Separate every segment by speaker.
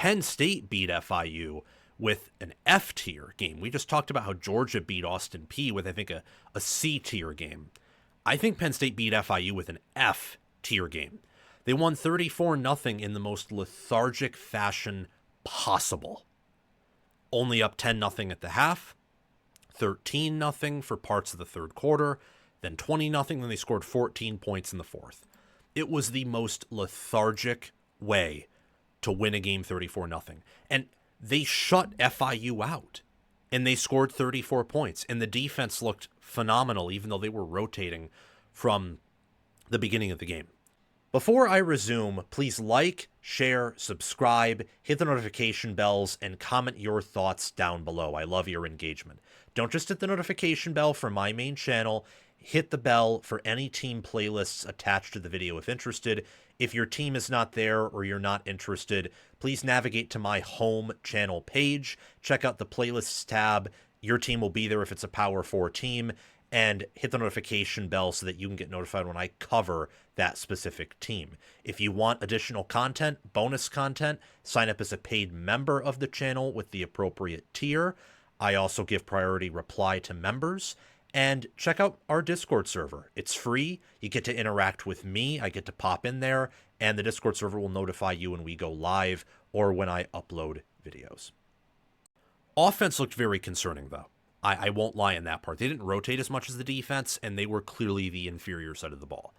Speaker 1: Penn State beat FIU with an F tier game. We just talked about how Georgia beat Austin Peay with, I think, a C tier game. I think Penn State beat FIU with an F tier game. They won 34-0 in the most lethargic fashion possible. Only up 10-0 at the half, 13-0 for parts of the third quarter, then 20-0, then they scored 14 points in the fourth. It was the most lethargic way to win a game 34-0. And they shut FIU out, and they scored 34 points. And the defense looked phenomenal, even though they were rotating from the beginning of the game. Before I resume, please like, share, subscribe, hit the notification bells, and comment your thoughts down below. I love your engagement. Don't just hit the notification bell for my main channel. Hit the bell for any team playlists attached to the video if interested. If your team is not there or you're not interested, please navigate to my home channel page. Check out the playlists tab. Your team will be there if it's a Power 4 team. And hit the notification bell so that you can get notified when I cover that specific team. If you want additional content, bonus content, sign up as a paid member of the channel with the appropriate tier. I also give priority reply to members. And check out our Discord server. It's free. You get to interact with me. I get to pop in there. And the Discord server will notify you when we go live or when I upload videos. Offense looked very concerning, though. I won't lie in that part. They didn't rotate as much as the defense, and they were clearly the inferior side of the ball.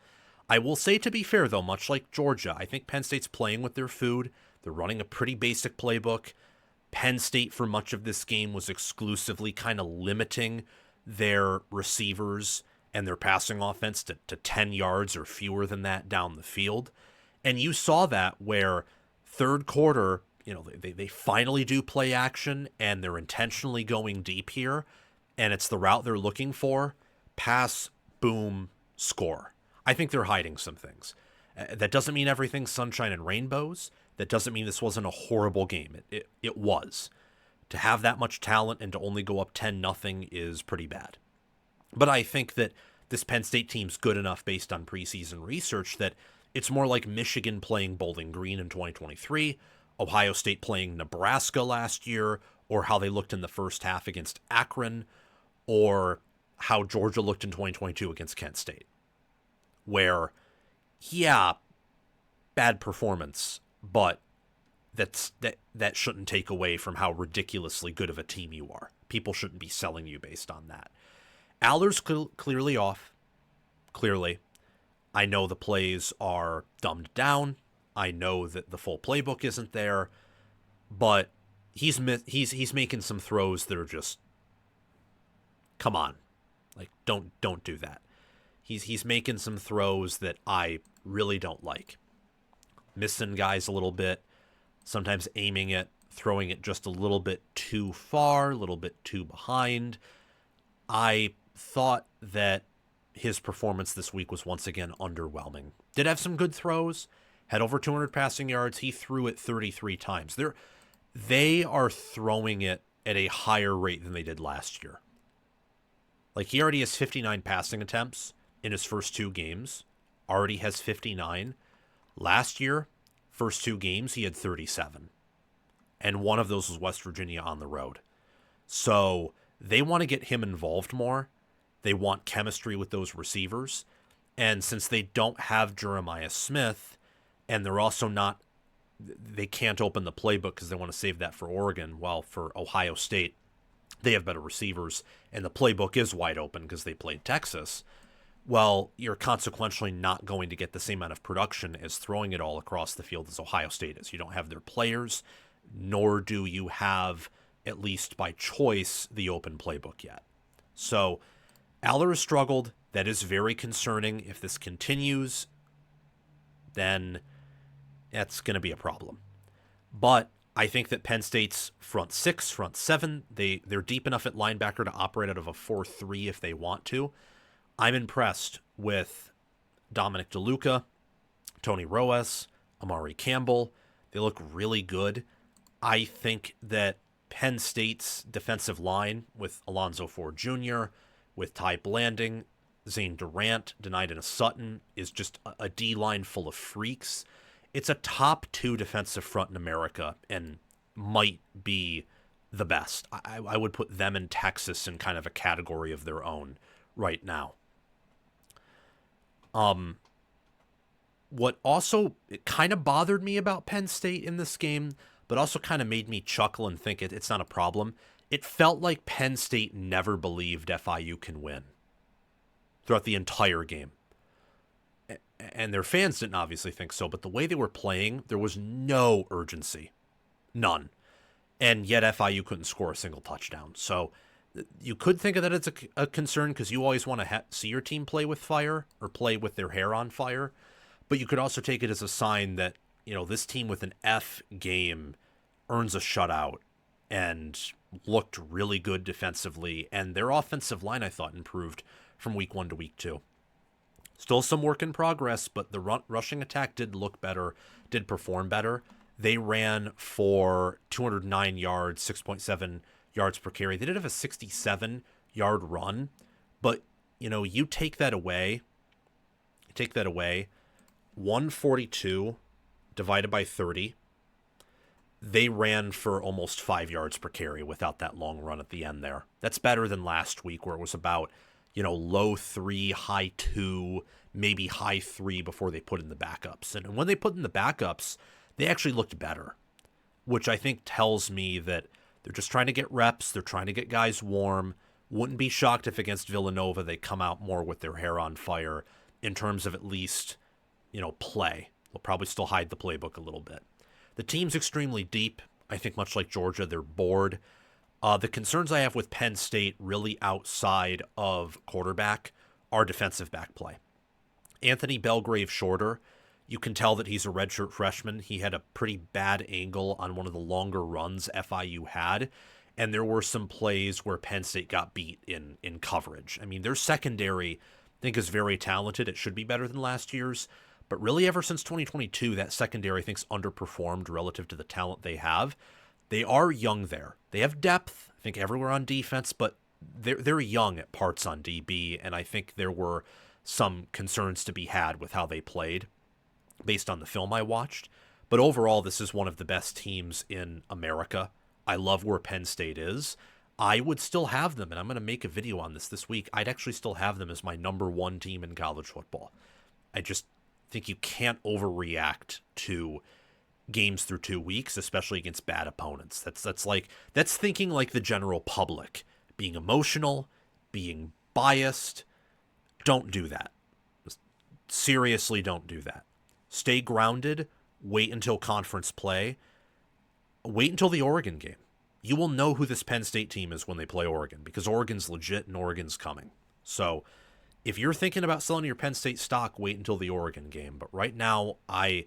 Speaker 1: I will say, to be fair, though, much like Georgia, I think Penn State's playing with their food. They're running a pretty basic playbook. Penn State, for much of this game, was exclusively kind of limiting their receivers and their passing offense to 10 yards or fewer than that down the field. And you saw that where third quarter, they finally do play action and they're intentionally going deep here, and it's the route they're looking for. Pass, boom, score. I think they're hiding some things. That doesn't mean everything's sunshine and rainbows. That doesn't mean this wasn't a horrible game. It was. To have that much talent and to only go up 10-0 is pretty bad. But I think that this Penn State team's good enough based on preseason research that it's more like Michigan playing Bowling Green in 2023, Ohio State playing Nebraska last year, or how they looked in the first half against Akron, or how Georgia looked in 2022 against Kent State. Where, yeah, bad performance, but that shouldn't take away from how ridiculously good of a team you are. People shouldn't be selling you based on that. Allar's clearly off. Clearly. I know the plays are dumbed down. I know that the full playbook isn't there, but he's making some throws that are just, come on, like don't do that. He's making some throws that I really don't like. Missing guys a little bit, sometimes aiming it, throwing it just a little bit too far, a little bit too behind. I thought that his performance this week was once again underwhelming. Did have some good throws, had over 200 passing yards. He threw it 33 times. They are throwing it at a higher rate than they did last year. Like, he already has 59 passing attempts in his first two games. Already has 59. Last year, first two games, he had 37. And one of those was West Virginia on the road. So they want to get him involved more. They want chemistry with those receivers. And since they don't have Jeremiah Smith, and they're also they can't open the playbook because they want to save that for Oregon. While for Ohio State, they have better receivers, and the playbook is wide open because they played Texas. Well, you're consequentially not going to get the same amount of production as throwing it all across the field as Ohio State is. You don't have their players, nor do you have, at least by choice, the open playbook yet. So Allar has struggled. That is very concerning. If this continues, then that's going to be a problem. But I think that Penn State's front six, front seven, they're deep enough at linebacker to operate out of a 4-3 if they want to. I'm impressed with Dominic DeLuca, Tony Roas, Amari Campbell. They look really good. I think that Penn State's defensive line with Alonzo Ford Jr., with Ty Blanding, Zane Durant, Denida Sutton, is just a D-line full of freaks. It's a top 2 defensive front in America and might be the best. I would put them and Texas in kind of a category of their own right now. What also it kind of bothered me about Penn State in this game, but also kind of made me chuckle and think it's not a problem. It felt like Penn State never believed FIU can win throughout the entire game. And their fans didn't obviously think so, but the way they were playing, there was no urgency. None. And yet FIU couldn't score a single touchdown. So you could think of that as a concern because you always want to see your team play with fire or play with their hair on fire. But you could also take it as a sign that, this team with an F game earns a shutout and looked really good defensively. And their offensive line, I thought, improved from week 1 to week 2. Still some work in progress, but the rushing attack did look better, did perform better. They ran for 209 yards, 6.7 yards per carry. They did have a 67-yard run, but, you take that away, 142 divided by 30, they ran for almost 5 yards per carry without that long run at the end there. That's better than last week where it was about, low 3, high 2, maybe high 3 before they put in the backups. And when they put in the backups, they actually looked better, which I think tells me that they're just trying to get reps. They're trying to get guys warm. Wouldn't be shocked if against Villanova they come out more with their hair on fire in terms of at least, play. They'll probably still hide the playbook a little bit. The team's extremely deep. I think much like Georgia, they're bored. The concerns I have with Penn State really outside of quarterback are defensive back play. Anthony Belgrave Shorter, you can tell that he's a redshirt freshman. He had a pretty bad angle on one of the longer runs FIU had, and there were some plays where Penn State got beat in coverage. I mean, their secondary, I think, is very talented. It should be better than last year's, but really ever since 2022, that secondary, I think, is underperformed relative to the talent they have. They are young there. They have depth, I think, everywhere on defense, but they're young at parts on DB, and I think there were some concerns to be had with how they played based on the film I watched. But overall, this is one of the best teams in America. I love where Penn State is. I would still have them, and I'm going to make a video on this week. I'd actually still have them as my number 1 team in college football. I just think you can't overreact to games through 2 weeks, especially against bad opponents. That's thinking like the general public, being emotional, being biased. Don't do that. Seriously, don't do that. Stay grounded. Wait until conference play. Wait until the Oregon game. You will know who this Penn State team is when they play Oregon because Oregon's legit and Oregon's coming. So if you're thinking about selling your Penn State stock, wait until the Oregon game. But right now, I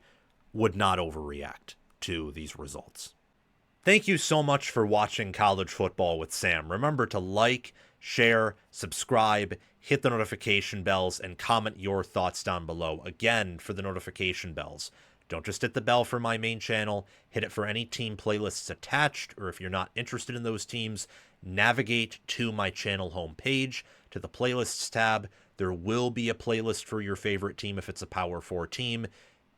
Speaker 1: would not overreact to these results. Thank you so much for watching College Football with Sam. Remember to like, share, subscribe, hit the notification bells, and comment your thoughts down below. Again, for the notification bells, don't just hit the bell for my main channel, hit it for any team playlists attached, or if you're not interested in those teams, navigate to my channel homepage, to the playlists tab. There will be a playlist for your favorite team if it's a Power 4 team.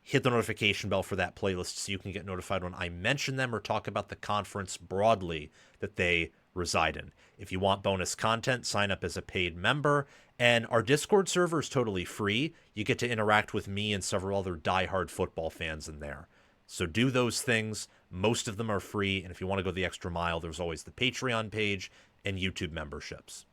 Speaker 1: Hit the notification bell for that playlist so you can get notified when I mention them or talk about the conference broadly that they reside in. If you want bonus content, sign up as a paid member. And our Discord server is totally free. You get to interact with me and several other diehard football fans in there. So do those things. Most of them are free. And if you want to go the extra mile, there's always the Patreon page and YouTube memberships.